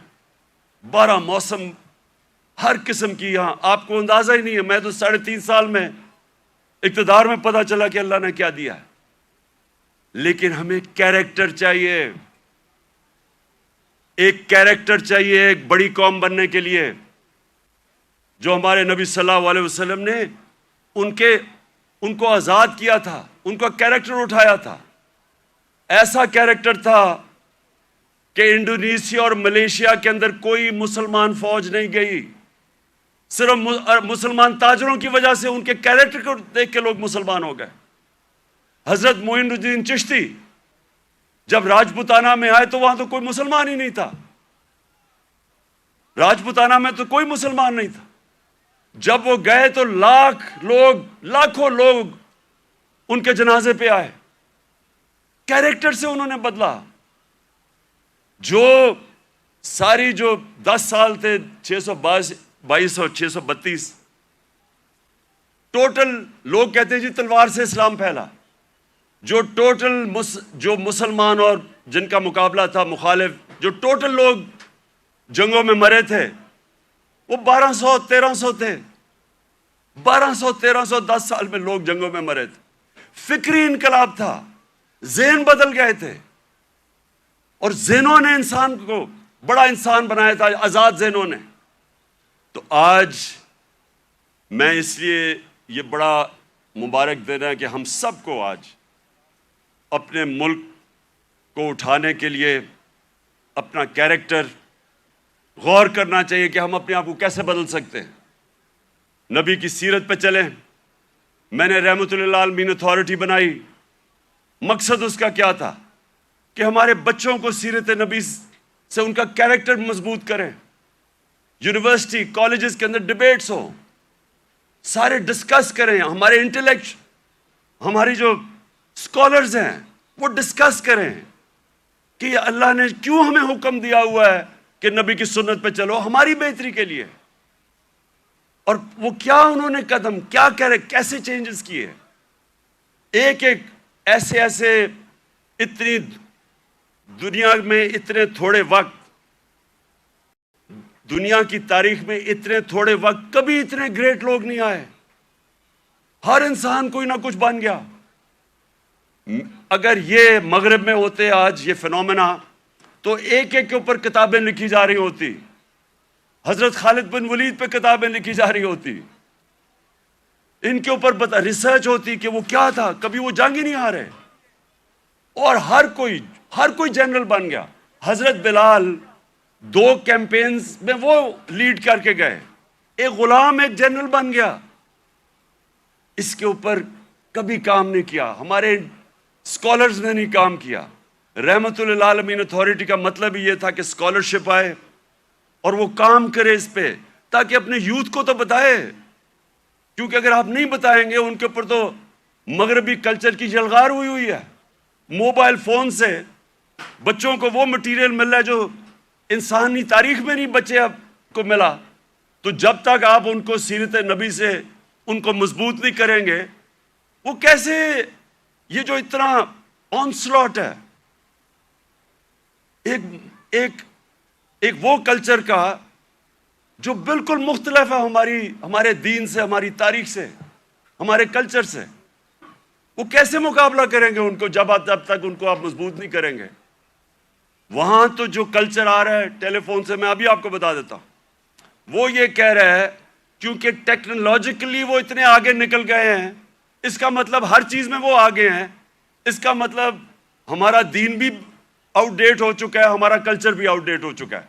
12 موسم، ہر قسم کی، یہاں آپ کو اندازہ ہی نہیں ہے۔ میں تو 3.5 سال میں اقتدار میں پتہ چلا کہ اللہ نے کیا دیا ہے۔ لیکن ہمیں کیریکٹر چاہیے، ایک کیریکٹر چاہیے ایک بڑی قوم بننے کے لیے، جو ہمارے نبی صلی اللہ علیہ وسلم نے ان کو آزاد کیا تھا، ان کا کیریکٹر اٹھایا تھا۔ ایسا کیریکٹر تھا کہ انڈونیشیا اور ملیشیا کے اندر کوئی مسلمان فوج نہیں گئی، صرف مسلمان تاجروں کی وجہ سے، ان کے کیریکٹر کو دیکھ کے لوگ مسلمان ہو گئے۔ حضرت معین الدین چشتی جب راجپوتانہ میں آئے تو وہاں تو کوئی مسلمان ہی نہیں تھا، راجپوتانہ میں تو کوئی مسلمان نہیں تھا۔ جب وہ گئے تو لاکھوں لوگ ان کے جنازے پہ آئے۔ کیریکٹر سے انہوں نے بدلا۔ جو ساری جو 10 سال تھے، 622 اور 632، ٹوٹل لوگ کہتے ہیں جی تلوار سے اسلام پھیلا۔ جو ٹوٹل جو مسلمان اور جن کا مقابلہ تھا مخالف، جو ٹوٹل لوگ جنگوں میں مرے تھے وہ 1200-1300 تھے۔ 1200-1300 10 سال میں لوگ جنگوں میں مرے تھے۔ فکری انقلاب تھا، ذہن بدل گئے تھے، اور ذہنوں نے انسان کو بڑا انسان بنایا تھا، آزاد ذہنوں نے۔ تو آج میں اس لیے یہ بڑا مبارک دن ہے کہ ہم سب کو آج اپنے ملک کو اٹھانے کے لیے اپنا کیریکٹر غور کرنا چاہیے کہ ہم اپنے آپ کو کیسے بدل سکتے ہیں۔ نبی کی سیرت پہ چلیں۔ میں نے رحمت اللہ عالمین اتھارٹی بنائی، مقصد اس کا کیا تھا کہ ہمارے بچوں کو سیرت نبی سے ان کا کیریکٹر مضبوط کریں۔ یونیورسٹی کالجز کے اندر ڈیبیٹس ہوں، سارے ڈسکس کریں، ہمارے انٹلیکچ ہماری جو اسکالرز ہیں وہ ڈسکس کریں کہ اللہ نے کیوں ہمیں حکم دیا ہوا ہے کہ نبی کی سنت پہ چلو ہماری بہتری کے لیے، اور وہ کیا انہوں نے قدم کیا کرے، کیسے چینجز کیے۔ ایک ایسے اتنی دنیا میں اتنے تھوڑے وقت، دنیا کی تاریخ میں اتنے تھوڑے وقت کبھی اتنے گریٹ لوگ نہیں آئے۔ ہر انسان کوئی نہ کچھ بن گیا۔ اگر یہ مغرب میں ہوتے آج یہ فینومینا، تو ایک کے اوپر کتابیں لکھی جا رہی ہوتی، حضرت خالد بن ولید پہ کتابیں لکھی جا رہی ہوتی، ان کے اوپر ریسرچ ہوتی کہ وہ کیا تھا، کبھی وہ جنگ ہی نہیں ہارے، اور ہر کوئی جنرل بن گیا۔ حضرت بلال 2 کیمپینز میں وہ لیڈ کر کے گئے، ایک غلام ایک جنرل بن گیا۔ اس کے اوپر کبھی کام نہیں کیا، ہمارے اسکالرز نے نہیں کام کیا۔ رحمت اللہ عالمین اتھارٹی کا مطلب ہی یہ تھا کہ اسکالرشپ آئے اور وہ کام کرے اس پہ، تاکہ اپنے یوتھ کو تو بتائے، کیونکہ اگر آپ نہیں بتائیں گے ان کے اوپر تو مغربی کلچر کی جلغار ہوئی ہے۔ موبائل فون سے بچوں کو وہ مٹیریل مل رہا ہے جو انسانی تاریخ میں نہیں بچے اب کو ملا۔ تو جب تک آپ ان کو سیرت نبی سے ان کو مضبوط نہیں کریں گے، وہ کیسے، یہ جو اتنا آنسلاٹ ہے ایک وہ کلچر کا جو بالکل مختلف ہے ہمارے دین سے، ہماری تاریخ سے، ہمارے کلچر سے، وہ کیسے مقابلہ کریں گے ان کو جب تک ان کو آپ مضبوط نہیں کریں گے۔ وہاں تو جو کلچر آ رہا ہے ٹیلی فون سے، میں ابھی آپ کو بتا دیتا ہوں، وہ یہ کہہ رہا ہے کیونکہ ٹیکنالوجیکلی وہ اتنے آگے نکل گئے ہیں، اس کا مطلب ہر چیز میں وہ آگے ہیں، اس کا مطلب ہمارا دین بھی آؤٹ ڈیٹ ہو چکا ہے، ہمارا کلچر بھی آؤٹ ڈیٹ ہو چکا ہے۔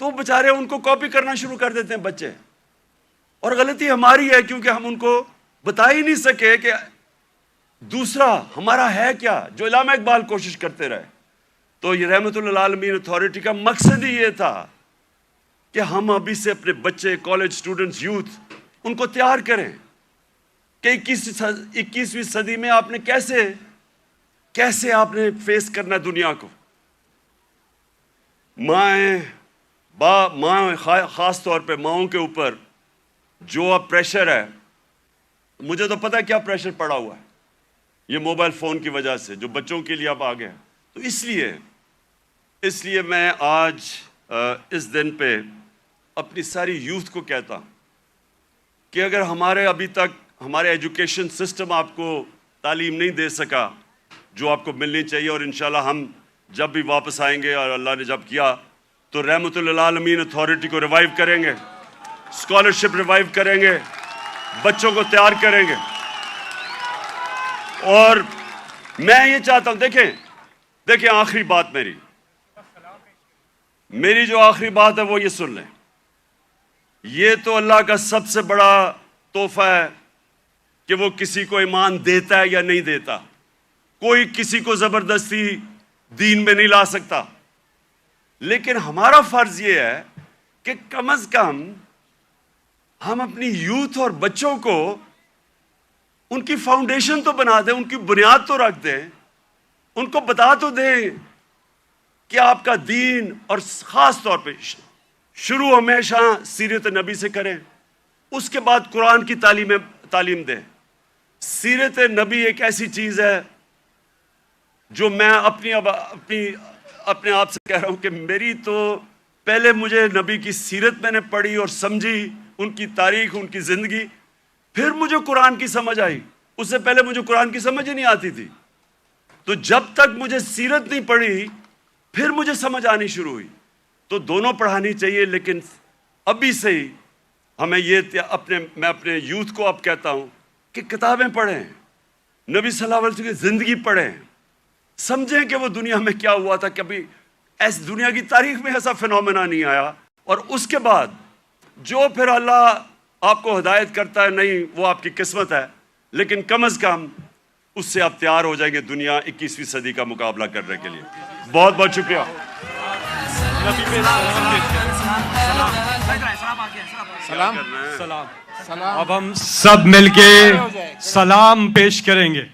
تو بیچارے ان کو کاپی کرنا شروع کر دیتے ہیں بچے، اور غلطی ہماری ہے کیونکہ ہم ان کو بتا ہی نہیں سکے کہ دوسرا ہمارا ہے کیا، جو علامہ اقبال کوشش کرتے رہے۔ تو یہ رحمت اللہ عالمین اتھارٹی کا مقصد ہی یہ تھا کہ ہم ابھی سے اپنے بچے، کالج اسٹوڈنٹس، یوتھ، ان کو تیار کریں کہ 21ویں صدی میں آپ نے کیسے آپ نے فیس کرنا دنیا کو۔ مائیں خاص طور پہ ماؤں کے اوپر جو اب پریشر ہے، مجھے تو پتہ ہے کیا پریشر پڑا ہوا ہے، یہ موبائل فون کی وجہ سے جو بچوں کے لیے اب آ گیا۔ تو اس لیے میں آج اس دن پہ اپنی ساری یوتھ کو کہتا ہوں کہ اگر ابھی تک ہمارے ایجوکیشن سسٹم آپ کو تعلیم نہیں دے سکا جو آپ کو ملنی چاہیے، اور انشاءاللہ ہم جب بھی واپس آئیں گے اور اللہ نے جب کیا تو رحمت اللہ عالمین اتھارٹی کو ریوائیو کریں گے، اسکالرشپ ریوائیو کریں گے، بچوں کو تیار کریں گے۔ اور میں یہ چاہتا ہوں، دیکھیں آخری بات میری جو آخری بات ہے وہ یہ سن لیں، یہ تو اللہ کا سب سے بڑا تحفہ ہے کہ وہ کسی کو ایمان دیتا ہے یا نہیں دیتا۔ کوئی کسی کو زبردستی دین میں نہیں لا سکتا، لیکن ہمارا فرض یہ ہے کہ کم از کم ہم اپنی یوتھ اور بچوں کو ان کی فاؤنڈیشن تو بنا دیں، ان کی بنیاد تو رکھ دیں، ان کو بتا تو دیں کہ آپ کا دین، اور خاص طور پہ شروع ہمیشہ سیرت نبی سے کریں، اس کے بعد قرآن کی تعلیم دیں۔ سیرت نبی ایک ایسی چیز ہے جو میں اپنے آپ سے کہہ رہا ہوں کہ میری تو پہلے مجھے نبی کی سیرت میں نے پڑھی اور سمجھی، ان کی تاریخ، ان کی زندگی، پھر مجھے قرآن کی سمجھ آئی۔ اس سے پہلے مجھے قرآن کی سمجھ ہی نہیں آتی تھی۔ تو جب تک مجھے سیرت نہیں پڑھی پھر مجھے سمجھ آنی شروع ہوئی۔ تو دونوں پڑھانی چاہیے، لیکن ابھی سے ہی ہمیں میں اپنے یوتھ کو اب کہتا ہوں کہ کتابیں پڑھیں، نبی صلی اللہ علیہ وسلم کی زندگی پڑھیں، سمجھیں کہ وہ دنیا میں کیا ہوا تھا. کبھی ایس دنیا کی تاریخ میں ایسا فنومنا نہیں آیا. اور اس کے بعد جو پھر اللہ آپ کو ہدایت کرتا ہے, نہیں وہ آپ کی قسمت ہے, لیکن کم از کم اس سے آپ تیار ہو جائیں گے دنیا 21ویں صدی کا مقابلہ کرنے کے لیے. بہت بہت شکریہ. سلام. اب ہم سب مل کے سلام پیش کریں گے.